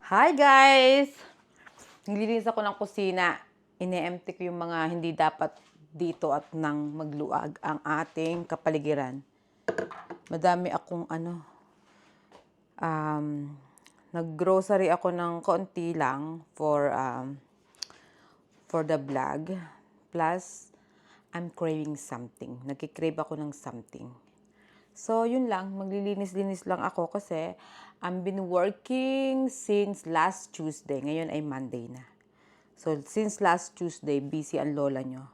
Hi guys! Naglilinis ako ng kusina. Ine-empty ko yung mga hindi dapat dito at nang magluag ang ating kapaligiran. Madami akong nag-grocery ako ng konti lang for the vlog. Plus, I'm craving something. Nagkikrave ako ng something. So, yun lang. Maglilinis-linis lang ako kasi I've been working since last Tuesday. Ngayon ay Monday na. So, since last Tuesday, busy ang lola nyo.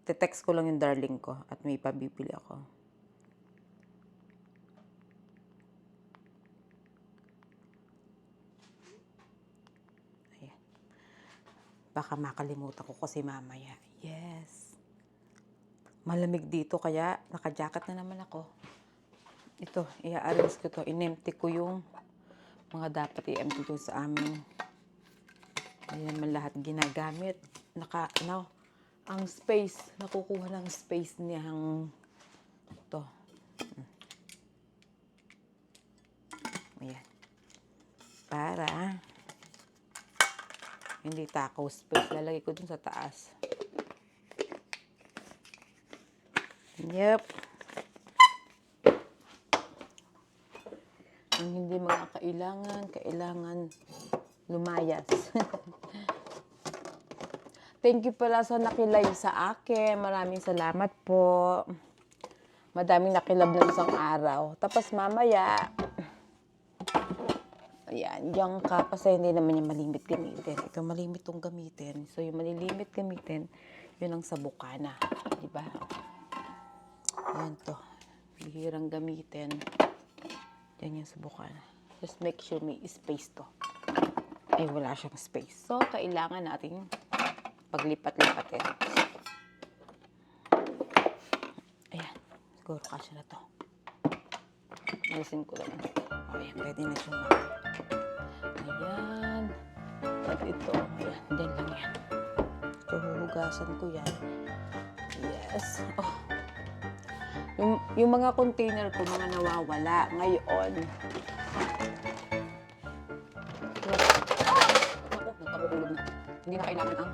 Te-text ko lang yung darling ko at may pabibili ako. Ayan. Baka makalimutan ko kasi mamaya. Yes. Malamig dito kaya naka-jacket na naman ako. Ito, i-arrange ko to. In-empty ko yung mga dapat i-empty ko sa amin. Ayan man lahat ginagamit. Ang space, nakukuha ng space niyang ito. Ayan. Para hindi takaw space. Lalagay ko dun sa taas. Yep. Ang hindi mga kailangan lumayas. Thank you pala sa nakilive sa akin. Maraming salamat po. Madaming nakilab ng isang araw. Tapos mamaya, ayan, diyan ka kasi hindi naman yung malimit gamitin. Ito malimit tong gamitin. So yung malilimit gamitin, yun ang sabukana. Diba? Ayan to. Bihirang gamitin. Yan yung subukan. Just make sure may space to. Ay, wala siyang space. So, kailangan natin paglipat-lipatin. Ayan. Siguro kasya na to. Alisin ko lang. Okay, pwede na siya. Ayan. At ito. Ayan. Then lang yan. So, huhugasan ko yan. Yes. Oh. Yung mga container ko, mga nawawala ngayon. Ako, nagkabukulog na. Hindi na kailangan ang...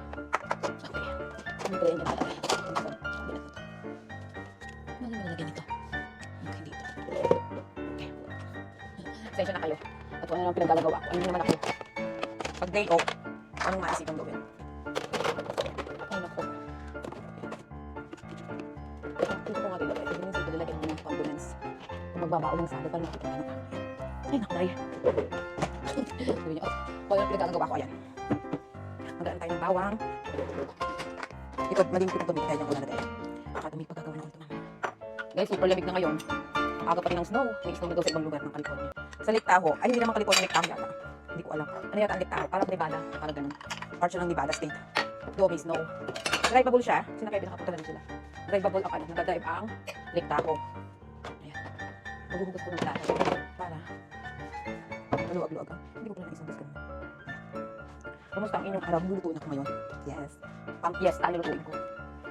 Okay. Ano ba yan yung palagay? Ano ba nalagay nito? Okay, dito. Okay. Sensya na kayo. At kung ano naman pinaglalagawa ko. Ano naman ako? Pag day off, anong maisipang gawin? Ay, naku. Dito ko nga tinagay. Lalagyan mo ng condiments. Kung magbabao ng salo, parang nakikita na. Ay, nakulay. Sabi niya, kung ano pinagkakagawa ko, ayan. Magdaan tayo ng bawang. Ito, malimit ko itong tumig. Kaya dyan ko nalagay. Nakatamig pagkagawa na ko ito, mama. Guys, super lamig na ngayon. Aga pa rin ng snow. May snow na daw sa ibang lugar ng California. Sa Lake Tahoe. Ay, hindi naman California, Lake Tahoe yata. Hindi ko alam. Ano yata ang Lake Tahoe? Parang Nevada. Parang ganun. Part siya ng Nevada State. Doon may snow. Drivable siya. Sinakay, pinakapunta na rin sila. Drivable ang ano. Nagdadrive ang Lake Tahoe. Ayan. Maghuhugas ko ng lahat. Para maluag-luag ang. Hindi ko pala naisang gas ganun. Kamusta ang inyong araw? Lulutuin ako ngayon. Yes. Pang-fiesta, lulutuin ko.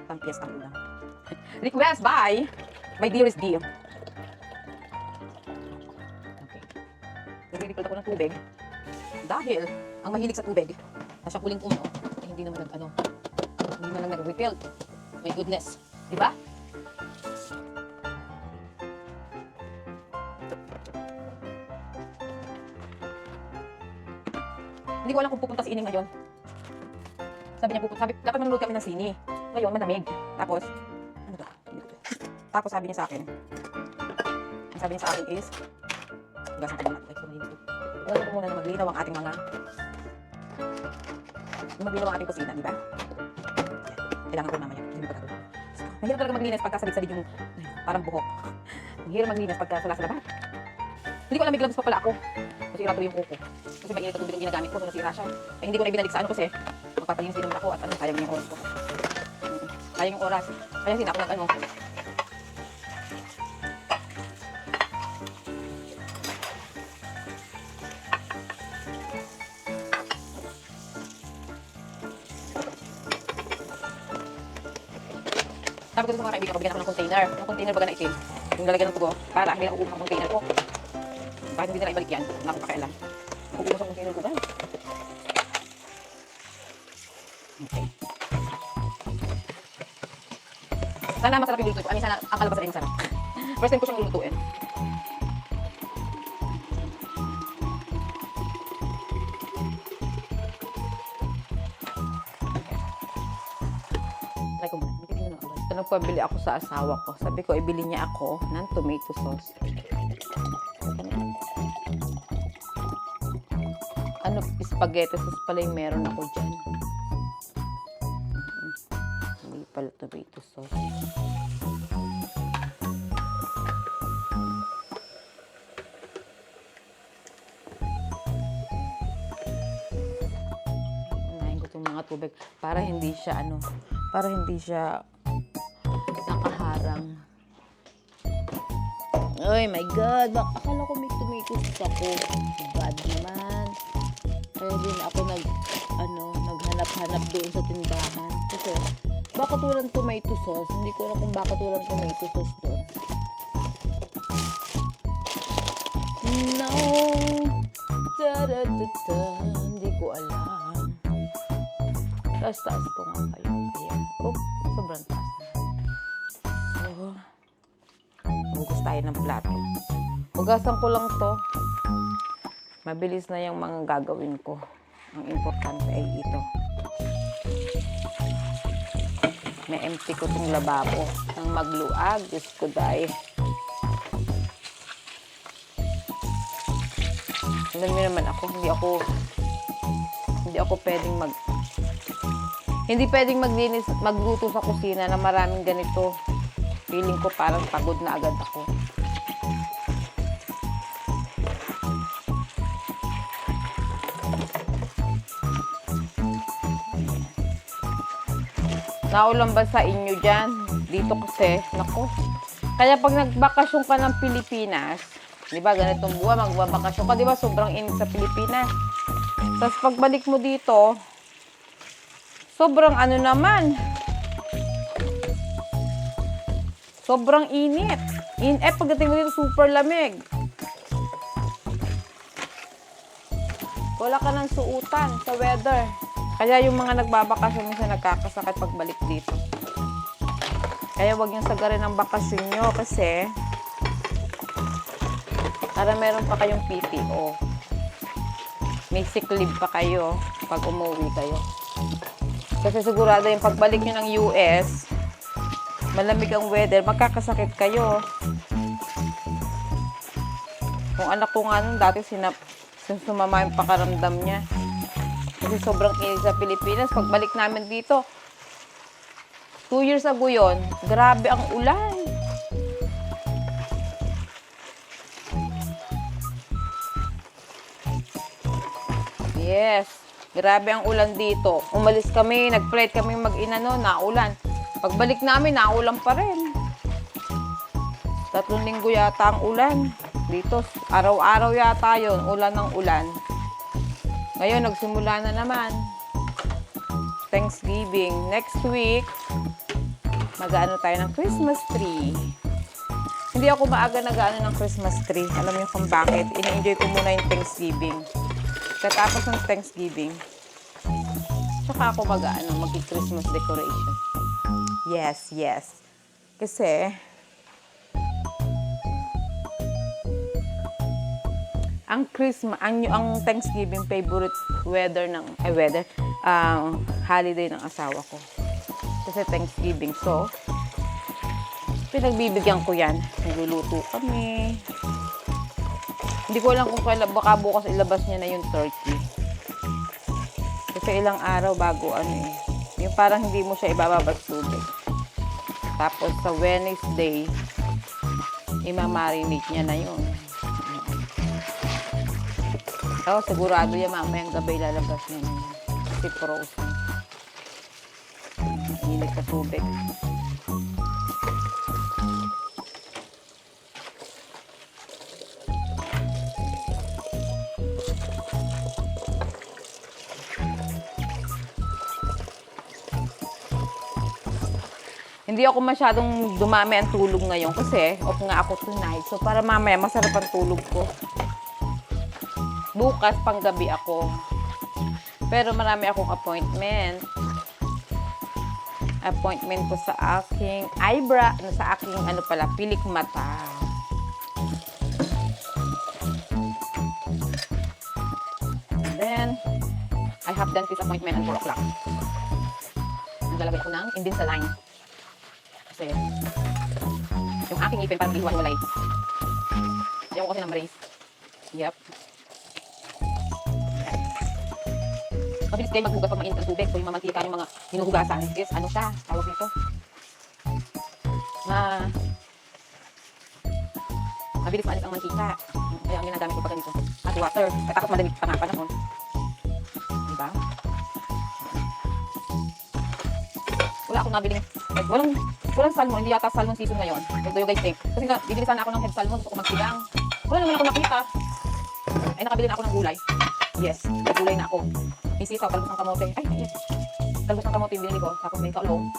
Pang-fiesta ang ulam. Request by my dearest D. Okay. Nagre-refill ako ng tubig. Dahil ang mahilig sa tubig, nasa kuling puno, eh, hindi naman hindi na lang nag-refill. My goodness. Diba? Hindi ko alam kung pupunta si Ining ngayon. Sabi niya dapat manunood kami ng sini. Ngayon, malamig. Tapos, ano to? Tapos sabi niya sa akin, is, hugasan ko muna ito. So, malinis ko. Hugasan ko muna na maglinaw ang ating maglinaw ang ating kusina, di ba? Kailangan ko mamaya. Hindi pa gagawin. Mahirap talaga maglinis pagka sabit-sabit yung parang buhok. Mahirap maglinis pagka sula sa labas. Hindi ko alam, may gloves pa pala ako. Nasira tuloy yung kuko. Kasi mainit na tubig ang ginagamit ko, so nasira siya. Eh, hindi ko na ibinalik sa ano kasi magpapalinis din naman ako at sayang yung oras ko. Sayang yung oras. Kaya hindi na ako nag-ano. Sabi ko sa mga kaibigan ko, bigyan ako ng container. Yung container baga na itim. Yung lalagyan ng tugo para hindi na uuwi ang container ko. Bakit hindi na ibalik yan? Nakapakailan. Pag-ubos ang container ko, guys. Okay. Sana masarap yung luto ko. Sana ang kalabasan ay masarap. First time ko siyang lulutuin. Try ko muna. Magtitingin na ako. So, nagpabili ako sa asawa ko. Sabi ko, ibili niya ako ng tomato sauce. Ano, spaghetti sauce pala yung meron ako dyan. Hindi pala tomato sauce. Unahin ko itong mga tubig para hindi siya nakaharang. Oh my God! Akala ko may tomato sauce ako. Bad naman. Kaya din ako naghanap-hanap doon sa tindahan. Kasi, bakit walang tomato sauce? Hindi ko alam kung bakit walang tomato sauce doon. No! Da-da-da-da. Hindi ko alam. Taas-taas ko nga kayo. Ayan. Oh, sobrang taas na. So, hugas tayo ng plato. Hugasan ko lang to. Mabilis na yung mga gagawin ko. Ang importante ay ito. Na-empty ko itong lababo nang magluag. Diyos ko dahil. Alam niyo naman ako, hindi pwedeng magluto sa kusina na maraming ganito. Feeling ko parang pagod na agad ako. Naulan ba sa inyo dyan? Dito kasi, nako. Kaya pag nagbakasyon ka ng Pilipinas, di ba, ganitong buwan, magbabakasyon ka, di ba, sobrang init sa Pilipinas. Tapos pagbalik mo dito, sobrang ano naman, sobrang init. Pagdating mo dito, super lamig. Wala ka ng suutan sa weather. Kaya yung mga nagbabakasyon minsan nagkakasakit pagbalik dito. Kaya wag niyong sagarin ang bakasyon nyo kasi para meron pa kayong PTO. May sick leave pa kayo pag umuwi kayo. Kasi sigurado yung pagbalik nyo ng US, malamig ang weather, magkakasakit kayo. Kung anak ko nga nun, dati sumama yung pakaramdam niya. Kasi sobrang init sa Pilipinas. Pagbalik namin dito, 2 years ago yun, grabe ang ulan. Yes, grabe ang ulan dito. Umalis kami, nag-flight kami mag-ina noon, naulan. Pagbalik namin, naulan pa rin. 3 linggo yata ang ulan. Dito, araw-araw yata yun, ulan ng ulan. Ngayon, nagsimula na naman. Thanksgiving. Next week, mag-aano tayo ng Christmas tree. Hindi ako maaga nag-aano ng Christmas tree. Alam niyo kung bakit? Ini-enjoy ko muna yung Thanksgiving. Katapos ng Thanksgiving, tsaka ako mag-Christmas decoration. Yes, yes. Kasi, ang Christmas, ang Thanksgiving favorite holiday ng asawa ko. Kasi Thanksgiving. So, pinagbibigyan ko yan. Nagluluto kami. Hindi ko alam kung kailan, baka bukas ilabas niya na yung turkey. Kasi ilang araw bago yung parang hindi mo siya ibababad tubig. Tapos sa Wednesday, imamarinate niya na yun. Oo, sigurado yan mamayang gabi lalabas niya na yun. Kasi frozen. Init sa tubig. Hindi ako masyadong dumami ang tulog ngayon kasi off nga ako tonight. So para mamaya masarap ang tulog ko. Bukas panggabi ako. Pero marami akong appointment. Appointment ko sa aking eyebrow, sa aking pilik mata. And then, I have dentist appointment at 4 o'clock. Naglalagay ako ng Invisalign. Kasi, yung aking ngipin parang hiwa-hiwalay. Ayaw ko kasi ng brace. Yep. Mabilis kayo maghugas pag mainit ang tubig. So, yung mamantika yung mga hinuhugasan is, ano siya, tawag nito. Mabilis maalis ang mantika. Kaya ang ginagamit ko pa ganito. Hot water. Katapos malamig pa nga panahon. Diba? Wala akong nabiling, walang salmon. Hindi yata salmon season ngayon. Ito you guys think. Kasi nga, bibili sana ako ng head salmon. Gusto ko magsigang. Wala naman ako nakita. Ay, nakabili na ako ng gulay. Yes, nagulay na ako. May sitaw, talbos ng kamote. Ay, yes. Talbos ng kamote yung binili ko. Tapos may talong.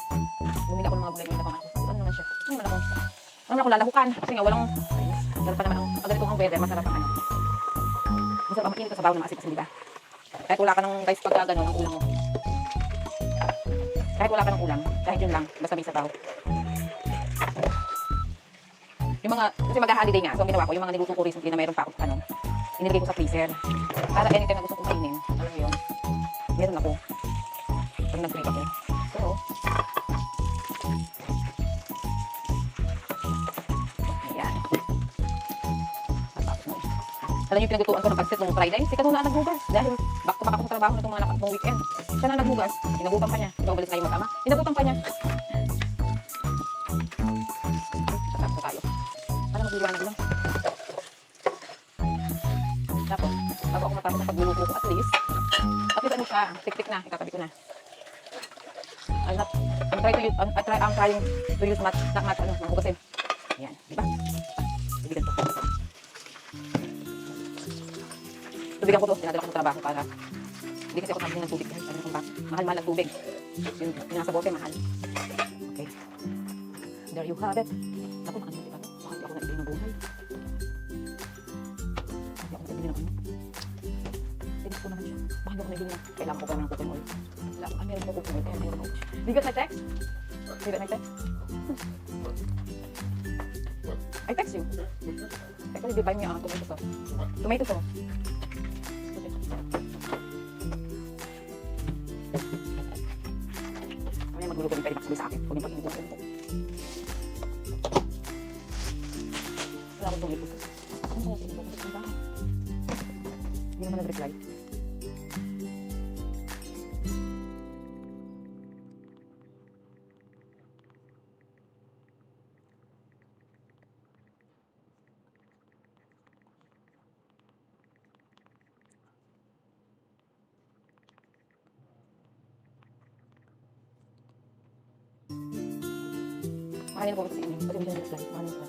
Bumili ako ng mga gulay na pang ako. Ano naman siya? Ano naman ako? Ano ako lalahukan? Kasi nga walang... Meron pa naman ang... Pag ganito ang weather, masarap ang ano. Masarap ang makinit ka sa baho ng asin kasi, diba? Kahit wala ka ng rice pagka gano'n ang ulam mo. Kahit wala ka ng ulam. Kahit yun lang. Basta may sabaw. Yung mga... Kasi mag-holiday nga. So, ang ginawa ko, yung mga nilutong ko recently na mayroon pa ako ano, inilagay ko sa freezer. Para anytime na gusto kong kainin. Alam mo yun? Meron ako. Pag nag-break ako. So, ayan. Alam niyo yung pinaglutuan ko ng pagsit nung Friday? Si Kanuna ang naghugas. Dahil back to back akong trabaho na itong mga nakatong weekend. Siya na naghugas. Inagutan pa niya. Ikaw balik tayo mag-ama. Inagutan pa niya. Tatapos tayo. Para magliwanag lang. Tapos, bago ako matapos na pagluluto ko at least ano siya, tik-tik na, ikatabi ko na. I'm trying to use not much, hugasin. Ayan, di ba? Tubigan ko. Tubigan ko to, dinadala ko sa trabaho para hindi kasi ako nabili ng tubig. Mahal-mahal ang tubig. Yung nasa bote, mahal. Okay. There you have it. Naku, nakalimutin pa to. Baka hindi ako naibili ng buhay. Hindi ako naibili ng ano. Tinis ko naman siya. Baka hindi ako naibili ng kailangan ko ng cooking oil. Wala ako, meron ko cooking oil. Kaya meron ako. Do you get my text? Do you get my text? I text you. Actually, you buy me a tomato sauce. Tomato sauce. Mamaya magluluto din pwede makasabay sa akin. Kung yung pag-init ko. Wala akong tomato sauce. Ano kaya pinito ko sa bahay? Hindi naman nag-reply. Makanin na po ito sa inyo. Pati hindi na nag-reply. Makanin na po.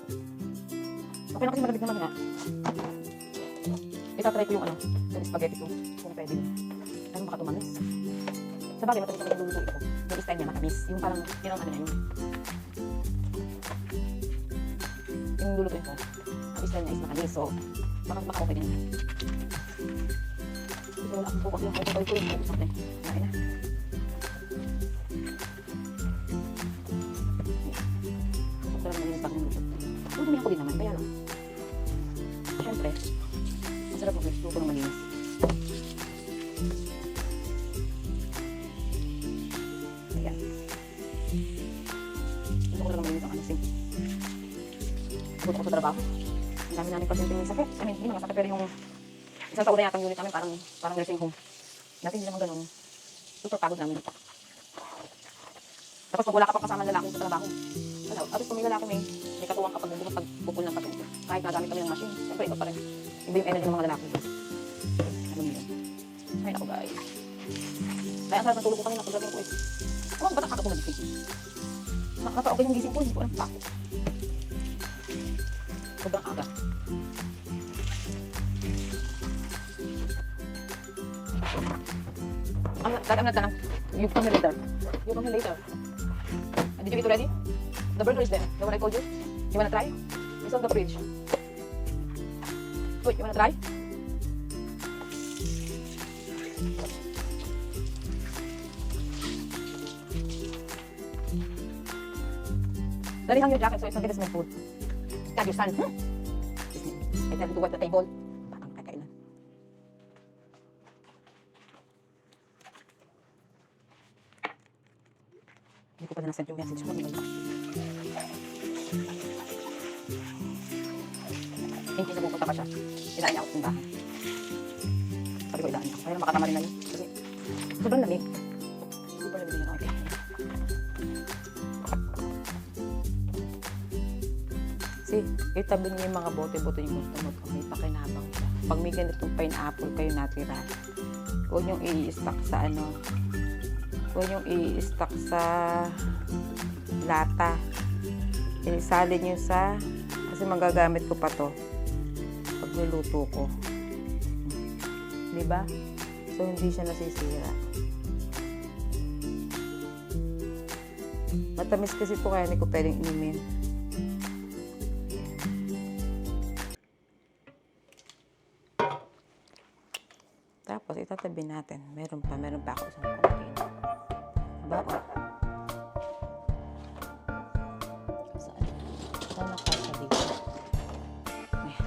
Okay na kasi malabig naman nga. Itatry ko yung ano, yung spaghetti ko. Kung pwede. Ano baka tumamis. Sa bagay, matamis kami nagluluto ito. Yung style niya, matamis. Yung parang, yun ang ano niya, yung lulutuin ko. Ang style niya is matamis. So, baka okay din. Ito wala akong focus. Yung focus ko yung focus natin. Kaya na. Dumi ako din naman, kaya lang. Siyempre, masarap mag-luto ng malinis. Ayan. Gusto ko lang malinis ang anising. Gusto ko sa trabaho. Ang dami namin pasyenteng may sakit. I mean, hindi mga sakit, pero yung isang taon na yata yung unit namin parang nursing home. Dati hindi naman ganun. Super pagod namin. Tapos pag wala ka pang kasama lalaki sa trabaho. At least kung may lalaki may katuwang kapag nandun pagpupul ng pasyente. Kahit nagamit kami ng machine. Siyempre, iba pa rin. Iba yung energy ng mga lalaki. Ano nyo? Ay, naku guys. Kaya ang sarap ng tulog ko kanina pagdating ko eh. Ba't nakaka ko nagising? Nakaka-okay yung gising ko. Hindi ko alam bakit. Sobrang aga. Dadaan. You come here later. You come here later. Did you eat already? The burger is there. The one I told you. You wanna try? It's on the fridge. Wait, you wanna try? That is hang your jacket so it's not gonna smell food. God, your son. I tell him to wipe the table. Bakang kakailan. Hindi ko pa na send yung message ko. Hindi na pupunta pa siya. Ilaan niya ako kung bahay. Sabi ko ilaan niya ako. Kaya makatama rin na yun. Kasi sobrang lamig. Sobrang lamig yun. Okay. See, itabi niyo yung mga bote-bote yung gusto mo. May pakinabang siya. Pag may ganitong pineapple kayo natira, huwag niyong i-stack sa ano. Huwag niyong i-stack sa lata. Isalin niyo sa, kasi magagamit ko pa to pag niluto ko. Diba? So, hindi siya nasisira. Matamis kasi ito kaya hindi ko pwedeng inumin. Tapos, itatabi natin. Meron pa ako isang container. Diba? Saan nakasa dito? Ayan.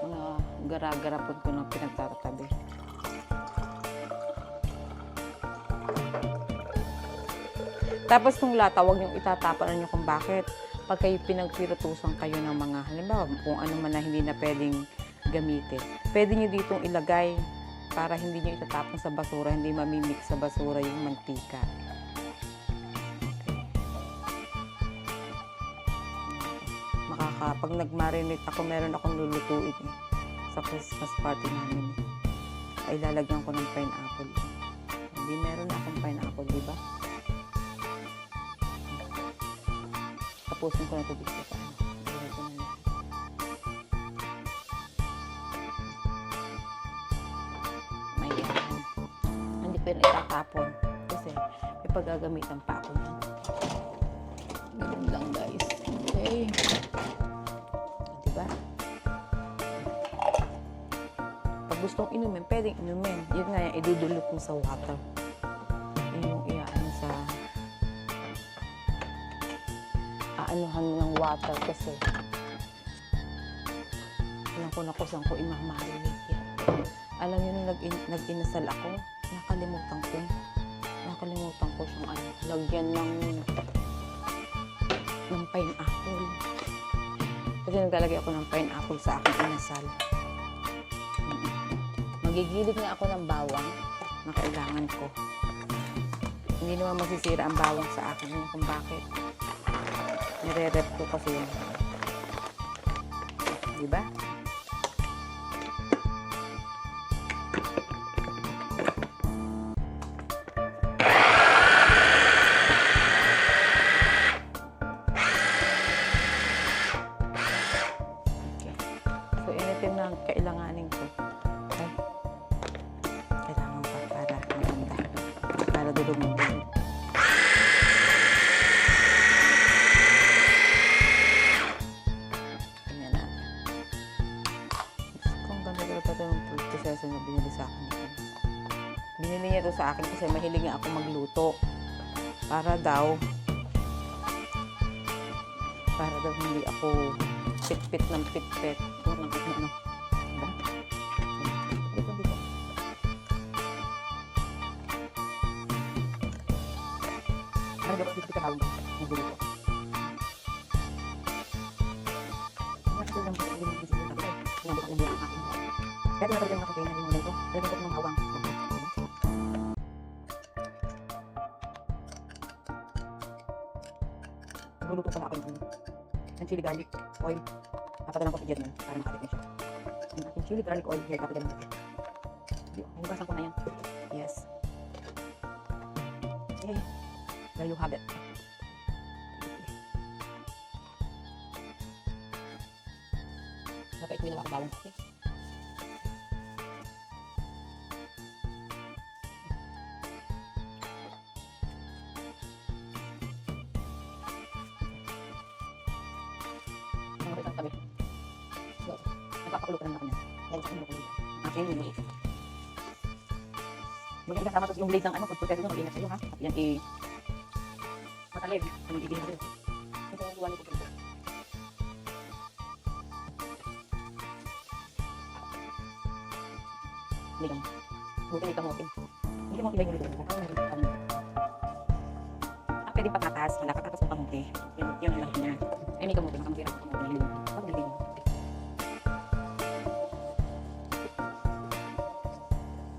Mga gara-garapon ko ng pinagtatabi. Tapos, nung lata, huwag niyong itatapanan niyo kung bakit. Pag kayo pinagpirutusan kayo ng mga, halimbawa, kung ano man na hindi na pwedeng gamitin. Pwede niyo ditong ilagay para hindi niyo itatapon sa basura, hindi mamimix sa basura yung mantika. Pag nag-marinate ako, meron akong lulutuin sa Christmas party namin. Ay lalagyan ko ng pineapple. Hindi meron akong pineapple, di ba? Tapusin ko na ito dito sa ano. May hindi ko yun itatapon kasi may paggagamitan pa ako yan. Ganun lang guys. Okay. Diba? Pag gustong inumin, pwedeng inumin. Yun nga yung idudulot mo sa water. Yun yung iaan sa aanuhan mo ng water kasi alam ko na kung saan ko imamarinate yan. Alam nyo nung nag-inasal ako, nakalimutan ko siyang ano, lagyan ng pineapple. Kasi naglalagay ako ng pineapple sa aking inasal. Magigilid nga ako ng bawang na kailangan ko. Hindi naman masisira ang bawang sa akin. Kung bakit. Nire-rep ko kasi yun. Diba? Na kailanganin ko. Okay. Kailangan pa para maganda. Para dulog-dulog. Tingnan natin. Kung ganda pa ito yung proseso na binili sa akin. Binili niya ito sa akin kasi mahilig nga ako magluto. Para daw hindi ako pit-pit ng pit-pit. Ano? Parang dapat dito ka tawag ng gulo ko. Kaya tinatawag yung nakapay na rin mo dito. Kaya tinatawag ng hawang. Luluto pa na ako ng chili garlic oil. Papadalan ko sa German para makapit na siya. Yung ating chili garlic oil here, papadalan ko. Hinugasan ko na yan. Yes. Okay. There you have it. Napait ko yung nakabawang. Okay. Tabi. So, nagpapakulo ka lang ako niya. Dahil sa kumukulo. Okay, yun yung maganda tama yung blade ng ano, pag proseso nyo, mag-ingat sa'yo ha. At yan matalim. Ang magiging sa'yo. Ito yung buwan ko. Hindi lang. Buti may kamote. Hindi kamote ba yung niluluto ko? Pwede patatas. Wala patatas ng kamote. Yun ang lahat niya. Ay, may kamote. Makamote rin. Pag niluluto.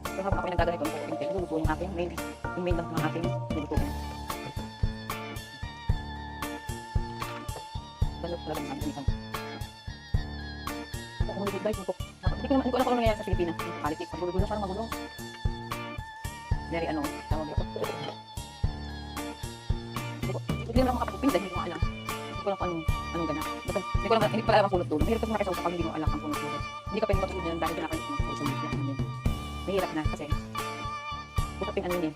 So, habang ako'y naggaganito ng kamote, niluluto yung aking main. Yung main lang ng aking niluluto niya. Balot talaga ng aking kamote. Umulugod guys, hindi ko alam kung ano nangyayari sa Pilipinas. Politics, magulo-gulo, parang magulo. Very tawag yun. Hindi naman ako makapagpin dahil hindi ko alam. Hindi ko alam kung anong ganap. Hindi ko alam, hindi pala alam ang punot-dulo. Mahirap kasi makisawsa pag hindi mo alam ang punot-dulo. Hindi ka pwede matulog yan dahil kinakalit mo sa social media. Mahirap na kasi utaping ano yun eh.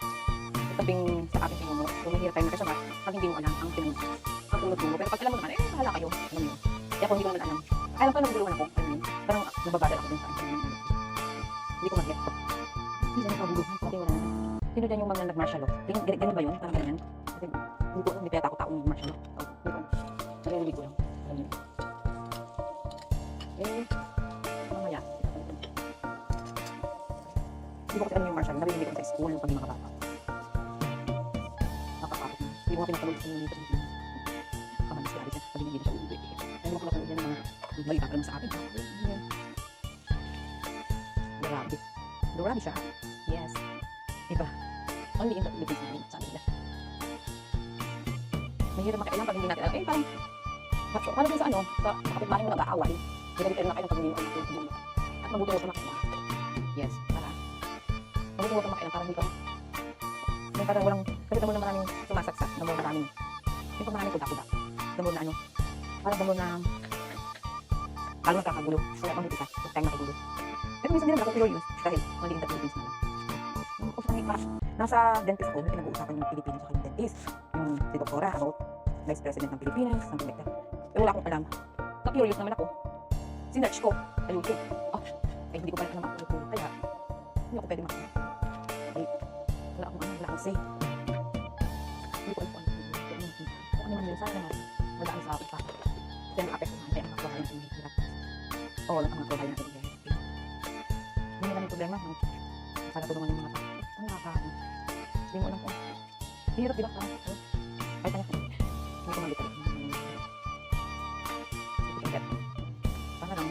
Utaping sa aking pinunod. So mahirap tayo makisawsa pag hindi mo alam ang punot-dulo. Pero pag alam mo naman, bahala kayo. Alam mo yun. Kaya kung hindi ko naman alam, alam ko naguguluhan ako. Parang nababagal ako dun sa akin. Hindi ko mag-get. Hindi ko naguguluhan. Pati wala na. Sino dyan yung mga nag-martial law? Ganun ba yun? Parang ganyan? Kasi hindi pa yata ako taong martial law. Narinig ko lang. Alam yun. Mamaya. Hindi ko kasi alam yung martial. Narinig ko sa school pag yung mga bata. Nakakapot na. Hindi ko nga pinatulog sa mga dito. Kamanis ka rin siya. Pag hindi siya ulit. Kaya mo ko lang yan ng mga balita pa naman sa akin. Grabe. Grabe siya. Yes. Iba. Only in the Philippines sa nila. Mahirap makialam pag hindi natin alam. Parang din sa sa kapitbahay mo nag-aaway. Ginagit na kayo ng pag hindi mo alam. At mabuti mo sa makialam. Yes, mabuti mo sa makialam para hindi ka parang walang, kasi damo na maraming sumasaksak, damo na maraming, yung pag maraming kuda-kuda. Damo na parang damo na lalo nagkakagulo. Kaya mabuti ka, huwag tayong makagulo. Pero minsan din naman ako curious dahil only in the Philippines na. Nasa dentist ako, may pinag-uusapan yung Pilipinas sa yung dentist. Yung si Doktora about Vice President ng Pilipinas, something like that. Eh wala akong alam. Na-curious naman ako. Sinearch ko sa YouTube. Hindi ko pa alam ang YouTube. Kaya, hindi ako pwede makakuha. Wala akong say. Hindi ko alam kung ano naman yun. Sana naman, madaan sa akin pa. Kasi na-apek ko naman, kaya ang mga kabayan natin hirap. Oo, ang mga kabayan natin hirap. Hindi naman yung problema. Sana tulungan yung mga tao. Ang nakakaano. Hindi mo alam kung hirap, diba? Ay, kanya. Hindi ko malitan. Sana lang.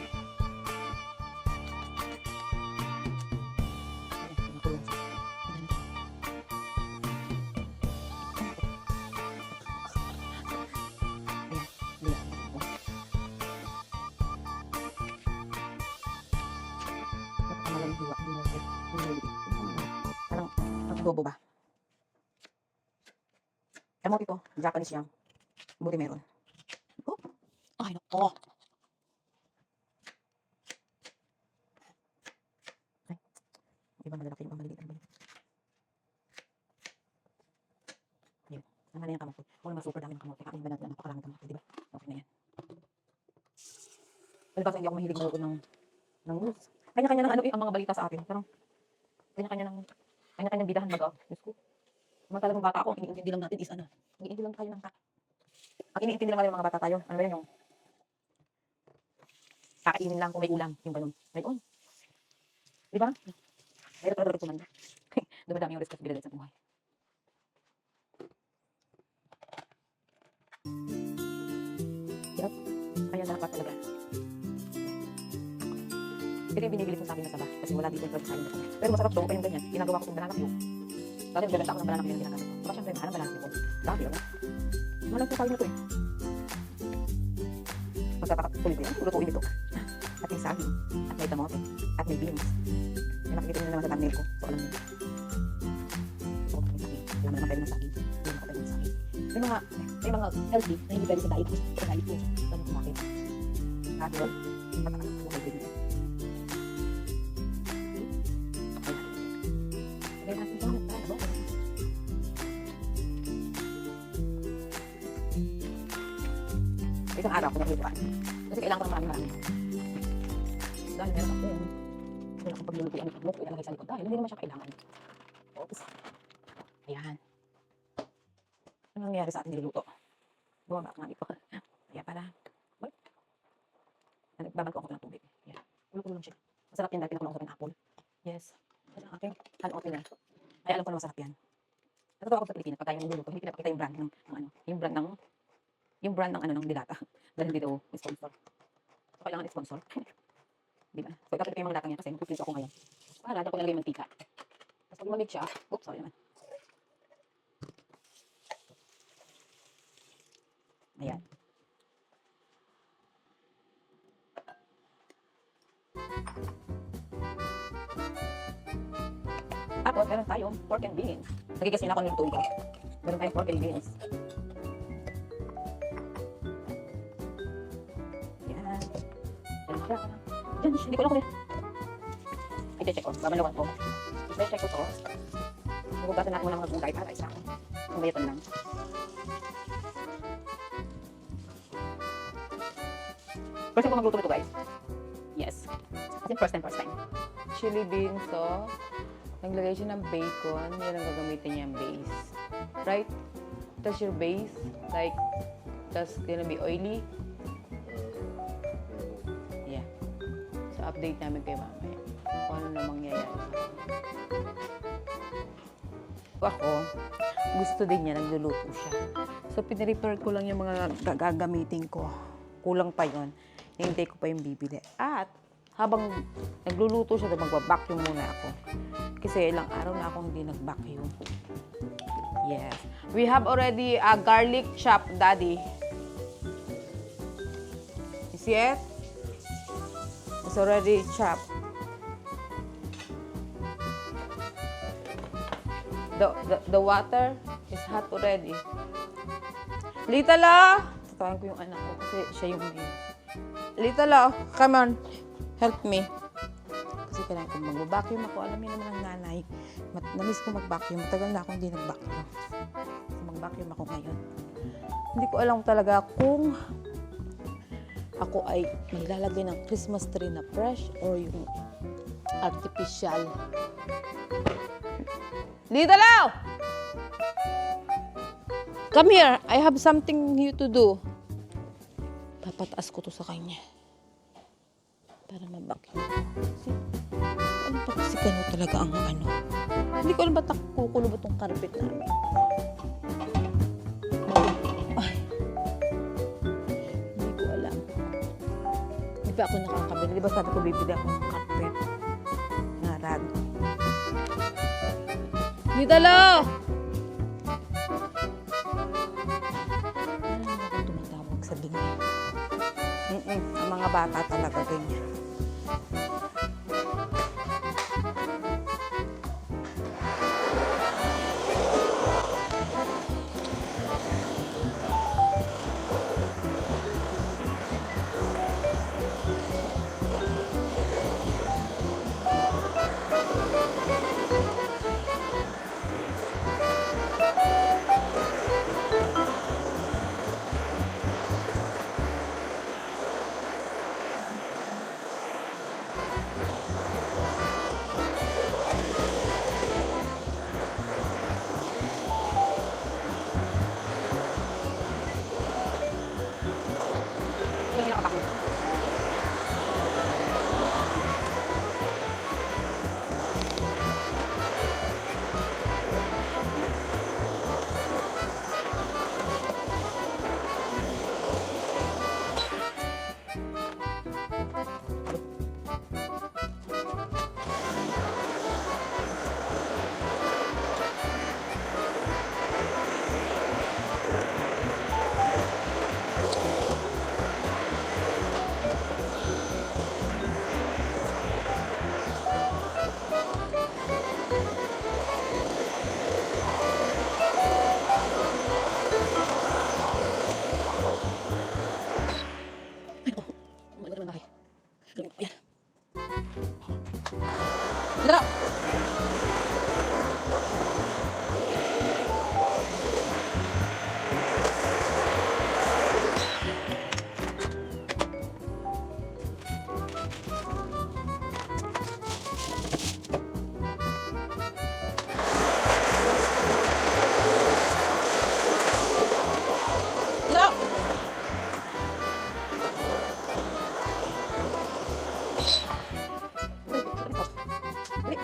Parang adobo ba? Kamote ito, Japanese yam. Buti meron. Oh, ay nako. Ay, ibang malalaki, ibang maliliit. Yun, naman na yung kamote. Kung naman super dami ng kamote, kain ba natin napakaraming kamote, diba? Okay na yan. Pero kasi hindi ako mahilig manood ng news. Kanya-kanya ng ang mga balita sa akin. Parang kanya-kanyang bidahan mag-out. Diyos ko. Naman talagang bata ako, ang iniintindi lang natin is iniintindi lang tayo ng ang iniintindi lang natin ng mga bata tayo. Ano ba yan yung kakainin lang kung may ulam. Yung ganun. Ngayon. Diba? Mayroon talaga kumanda. Dumadami yung responsibilidad sa buhay. Yep. Kaya dapat talaga. Ito yung binibili ko sa akin na saba. Kasi wala dito yung pwede sa akin na saba. Pero masarap to, kaya yung ganyan. Ginagawa ko itong banana cube. Dahil nagaganda ako ng banana cube yung ginagawa ko. Baka syempre, mahal ang banana cube. Dami yun. Malang po tayo na ito eh. Magkakatuloy ko yan. Lutuin ito. At may saging. At may damote. At may beans. May makikita nyo naman sa thumbnail ko. So alam nyo. So may saging. Alam mo naman pwede ng saging. Hindi naman pwede ng saging. May mga healthy na hindi pwede sa diet ko. Sa diet ko. Sa diet ko bakit. At yun. Patakanak ko may baby. Isang araw ko naglulutuan. Kasi kailangan ko ng marami-marami. Dahil meron ako yun. Meron akong paglulutuan ng pagmok, ilalagay sa likod. Dahil hindi naman siya kailangan. Oops. Ayan. Ano nangyayari sa ating niluluto? Bumaba ako nga dito. Kaya pala. Babalik ko ako ng tubig. Ayan. Ulo-ulo lang siya. Masarap yan dahil pinakulang ko ng apple. Yes. Yan ang aking hand-oatmeal na. Ay, alam ko na masarap yan. Natutuwa ako sa Pilipinas, pag tayo nagluluto, hindi pinapakita yung brand ng ano, yung brand ng ano, ng dilata. Dahil hindi daw sponsor. So, kailangan sponsor. Di ba? So, ipapit ko yung mga latang yan kasi magpipinto ako ngayon. Para, dyan ko nalagay yung mantika. Tapos pag lumamig siya, oops, sorry naman. Ayan. Tapos, meron tayong pork and beans. Nagigas nyo na ako nilutuin ko. Meron tayong pork and beans. Yan. Yan siya. Yan, hindi ko lang kung i-check ko. Babalawan ko. I-check ko to. Magugasan natin muna mga gulay para isa ko. Mabayatan lang. First time ko magluto nito, guys. Yes. Kasi first time. Chili beans, so, naglagay siya ng bacon, yan ang gagamitin niyang base. Right? That's your base. Like, that's gonna be oily. Yeah. So, update namin kay mamaya. Kung ano na mangyayari sa akin. Ako, gusto din niya, nagluluto siya. So, pinrepair ko lang yung mga gagamitin ko. Kulang pa yon. Hintay ko pa yung bibili. At, habang nagluluto siya, magbabacuum muna ako. Kasi ilang araw na akong hindi nag-vacuum. Yes. We have already a garlic chop, Daddy. You see it? It's already chopped. The water is hot already. Litala! Tatawagan ko yung anak ko kasi siya yung main. Litala, come on. Help me. Kasi kailangan ko mag-vacuum ako. Alam niyo naman ang nanay. Namiss ko mag-vacuum. Matagal na akong hindi nag-vacuum. So, mag-vacuum ako ngayon. Hindi ko alam talaga kung ako ay nilalagay ng Christmas tree na fresh or yung artificial. Litala! Come here. I have something here to do. Papataas ko to sa kanya. Para mabakyo. Ano pa kasi kano talaga ang ano? Hindi ko alam ba't kukulo ba itong carpet namin? Ay. Hindi ko alam. Hindi pa ako nakakabili. Di ba sabi ko bibili ako ng carpet? Na rag. Nidalo! Ano ba tumatawag sa bingi? Ang mga bata talaga ganyan. Hindi na kapakit. Dara! Dara! Dali.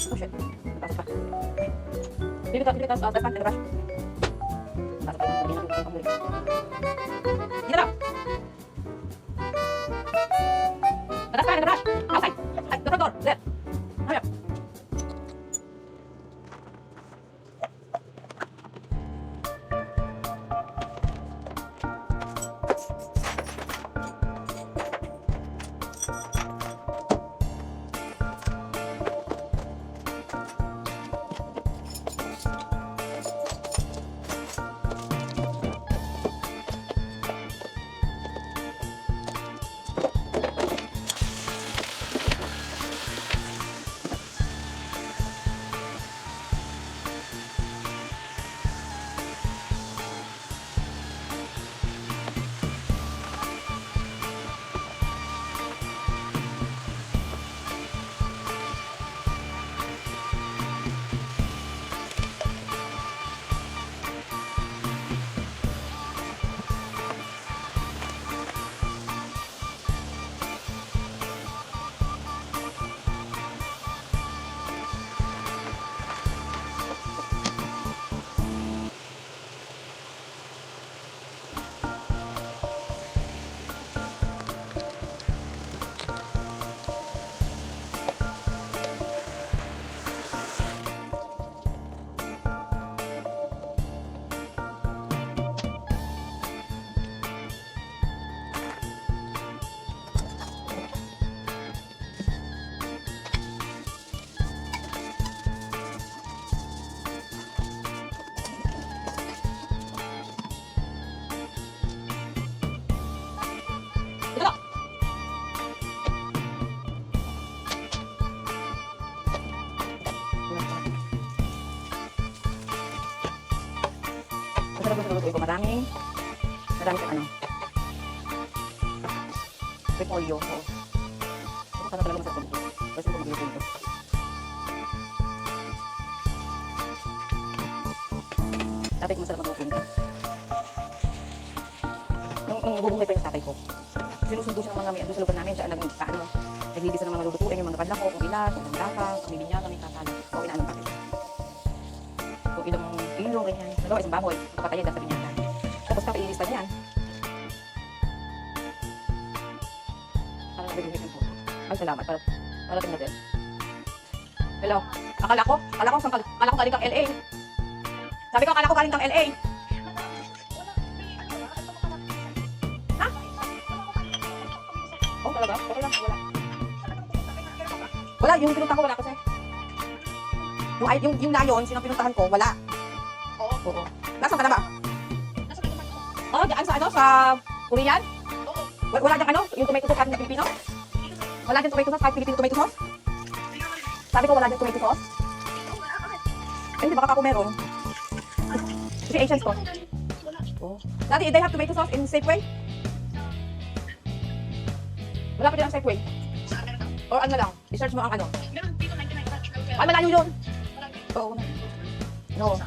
Oh shit. Napasok pa. Dito, step back, brush. Pasok pa. Dito na. Atas pa, brush. Outside. Ay, the front door. There. Hurry up. Maraming kang ano. Repolyo. Oo. Ito talaga masarap dito. Kasi ito mag-iipon ito. Tatay ko masarap mag-iipon ito. Nung bubungay pa yung tatay ko, sinusundo siya ng mga doon sa lugar namin. Siya naglilisa ng mga lulutuin, yung mga padlako, kung ilas, kung daka, kung bibinya, kami tatalo. So, inaanong tatay ko. Kung ilang kilo, ganyan. Nagawa isang baboy, kapatayin, dapat niya. Tapos kapag ilista niyan. Parang nabibigay ng po. Ay, salamat. Para tingnan natin. Hello. Akala ko galing kang LA. Sabi ko, akala ko galing kang LA. Ha? Oh, talaga? Okay lang, wala. Wala, yung pinuntahan ko wala kasi. Yung layon, sinong pinuntahan ko, wala. Oo. Nasaan ka na ba? Oh, diyan sa ano? Sa Korean? Wala dyan ano? Yung tomato sauce na Pilipino? Wala dyan tomato sauce kahit Pilipino tomato sauce? Sabi ko wala dyan tomato sauce? Eh, hindi baka ako meron. Kasi Asian store. Oh. Dati, they have tomato sauce in Safeway? Wala pa din ang Safeway. Or ano lang, i-search mo ang ano. Ay, malayo yun. Oo. No.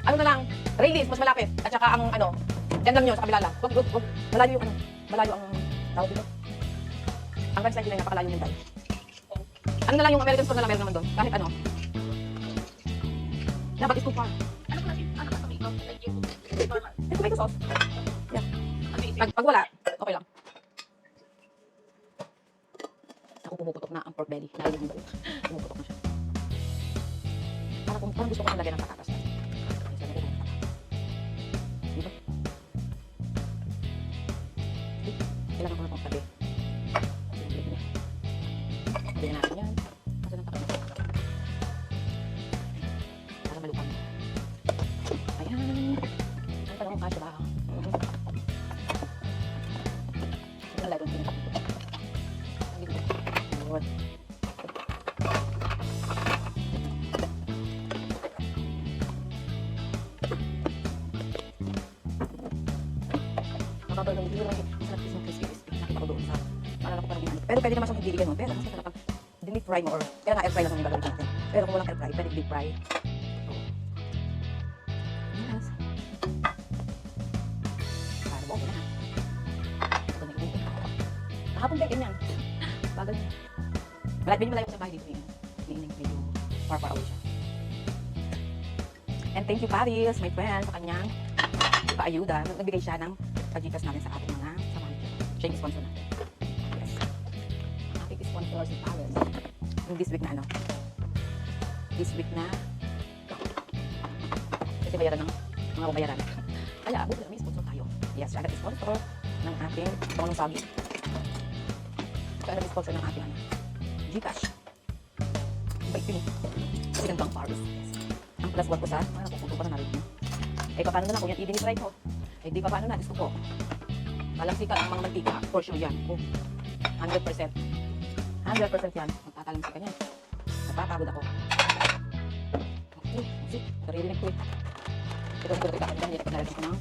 Ano na lang, Rayleigh's, mas malapit. At saka ang ano, yan lang yun, sa kabila lang. Wag. Malayo yung ano, malayo ang tawag dito. Ang Rice 99, napakalayo yun tayo. Ano na lang yung American store na lang meron naman doon. Kahit ano. Yeah, but it's too far. May tomato sauce. Yeah. Pag wala, okay lang. Ako pumuputok na ang pork belly. Nalagyan yung balik. Pumuputok na siya. Parang gusto ko nang lagyan ng patatas. Diba? Kailangan ko na itong tabi. Lagyan natin yan. Kasi ng tabi. Para malupang. Ayan. Ang tanong kasya ba? Ito na lagyan ko yung tabi ko. Ayun. Makabalo, hindi naman sarap isang crispy. Nakita ko doon sa maalala ko parang ginamit. Pero pwede naman siyang hindi ganun. Pero mas masarap pag deep fry mo or kaya nga air fry lang yung gagawin natin. Pero kung walang air fry, pwede deep fry. Yes. Para mo, okay na ha. Ito na yung kahapon din, ganyan. Bagal niya. Malayo ko sa bahay dito yun. Hindi medyo far away siya. And thank you Paris, my friend, sa kanyang paayuda. Nagbigay siya ng pajikas natin sa ating mga samahan dyan. Siya yung sponsor natin. Yes. Ating sponsor si Paris. Yung this week na ano. This week na kasi bayaran ng mga bayaran. Kaya, buti na may sponsor tayo. Yes, siya agad sponsor ng ating pangulong sabi. Siya agad sponsor ng ating ano. Gcash. Bait yun eh. Kasi gandang Paris. Yes. Ang plus 1 ko sa, nakukuto pa na narinig mo. Eh, paano na lang kung yan i-dinifry ko? Eh, di pa paano na, gusto ko. Malamsikan ang mga mantika. For sure yan. Oh, 100%. 100% yan. Magtatalamsikan yan. Napapagod ako. Okay, see? Naririnig ko eh. Ito ang kita kanina. Yan, nalagyan ko ng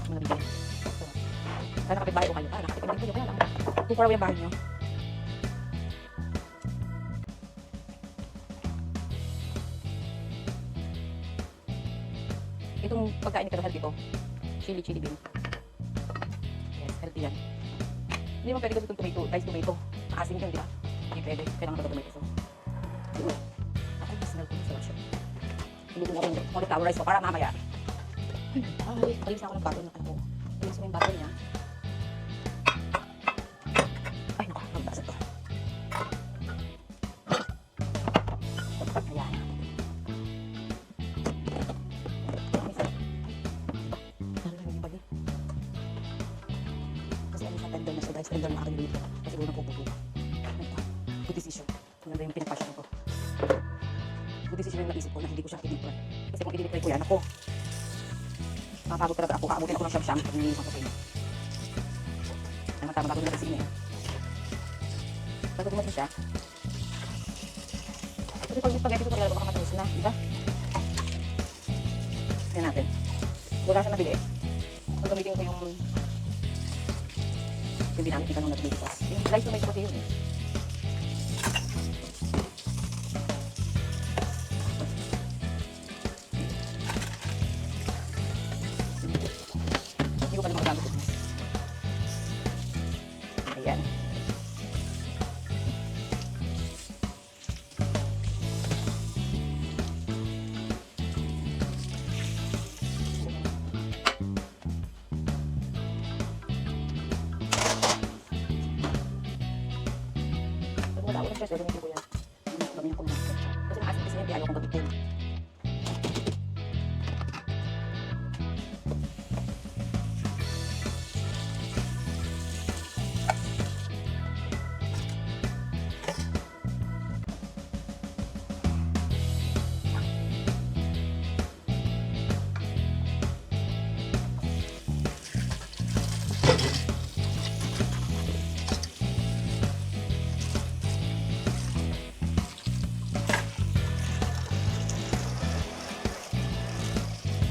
mga bigay. Sana kapit-bahay ko kayo. Nakatikim din ko. Kaya lang. Too far away ang bahay nyo. Itong pagkain ni Karohel dito, chili bean. Yes, healthy yan. Hindi mo pwede kasi itong tomato, diced tomato. Maasim yun, di ba? Hindi pwede. Kailangan ba ito tomato sauce? Ako, smell ko sa siya. Hindi ko mo cauliflower rice ko para mamaya. Ay, kalis ako ng baton ng ano. Kalis ko yung baton niya. Ay, naku, magbasan to. Ayan. Tender na siya guys, tender na aking dito. Kasi siguro napuputo. Good decision. Kung ano yung pinapasyon ko. Good decision yung naisip ko na hindi ko siya i-deep-fry. Kasi kung i-deep-fry ko yan, ako, makapagod talaga ako. Kaabutin ako ng siyam-siyam pag nililisang ko kayo. Ay, matama bago nila kasi yun eh. Pag tutumas mo siya, kasi pag yung spaghetti ko talaga baka matamis na, di ba? Tignan natin. Wala siya nabili. Pag gamitin ko yung hindi namin kita nung nag-tomato sauce. Yung rice tomato kasi yun eh. Hindi ko pa naman gamit ito. Ayan.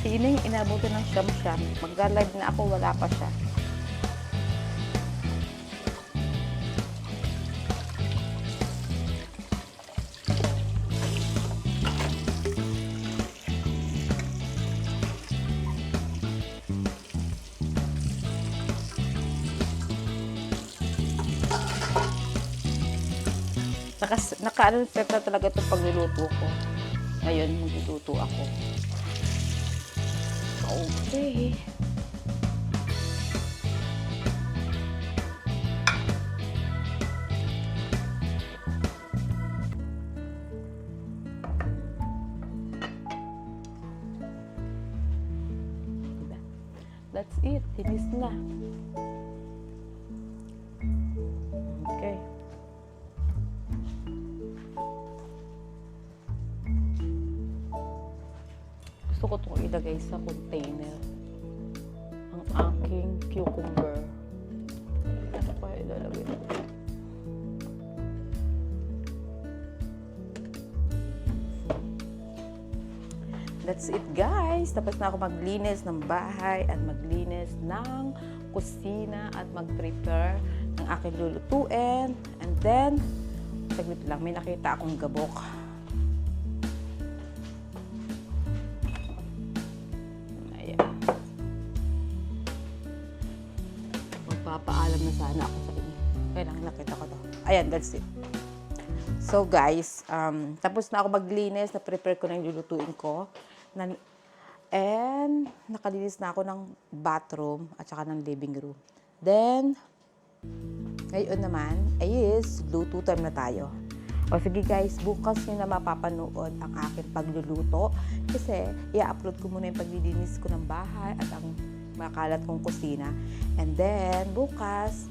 Sining inabuti ng siyam-siyam. Mag-live na ako, wala pa siya. Naka-ano set na talaga itong pagluluto ko. Ngayon, magluluto ako. Okay. That's it. Tinis na. Okay. Gusto ko itong ilagay sa container. Ang aking cucumber. Ano pa ilalagay? That's it, guys. Tapos na ako maglinis ng bahay at maglinis ng kusina at mag-prepare ng aking lulutuin. And then, saglit lang, may nakita akong gabok. Ayan. Magpapaalam na sana ako sa inyo. Kailangan nakita ko to. Ayan, that's it. So guys, tapos na ako maglinis, na-prepare ko na yung lulutuin ko. And nakalinis na ako ng bathroom at saka ng living room. Then, ngayon naman, is luto time na tayo. O sige guys, bukas nyo na mapapanood ang aking pagluluto. Kasi, i-upload ko muna yung paglilinis ko ng bahay at ang makalat kong kusina. And then, bukas,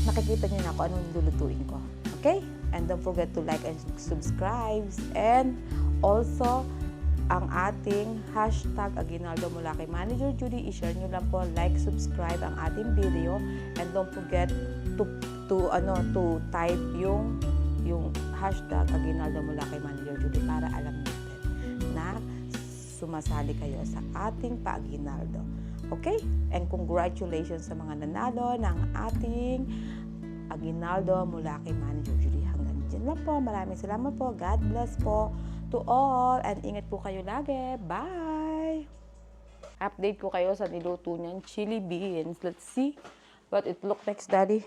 nakikita nyo na kung anong lulutuin ko. Okay? And don't forget to like and subscribe. And also, ang ating hashtag Aguinaldo mula kay Manager Judy, i-share nyo lang po, like, subscribe ang ating video, and don't forget to type yung hashtag Aguinaldo mula kay Manager Judy para alam natin na sumasali kayo sa ating pa-Aguinaldo. Okay? And congratulations sa mga nanalo ng ating Aguinaldo mula kay Manager Judy. Hanggang dyan lang po. Maraming salamat po. God bless po to all, and ingat po kayo lagi. Bye! Update ko kayo sa niluto niyan, chili beans. Let's see what it look like, Daddy.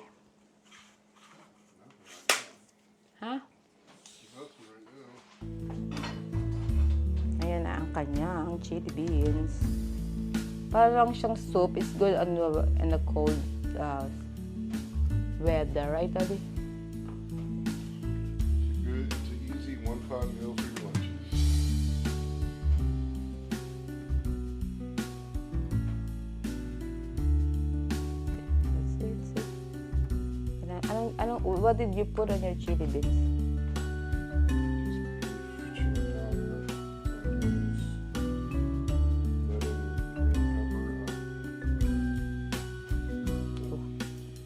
Ha? Ayan na ang kanyang chili beans. Parang siyang soup. It's good in the cold weather, right, Daddy? Good. It's an easy one-pot meal for your lunches. That's it. What did you put on your chili beans?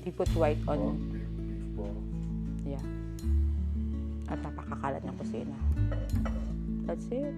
You put white on. Beef broth. Yeah. At napakakalat ng kusina. That's it.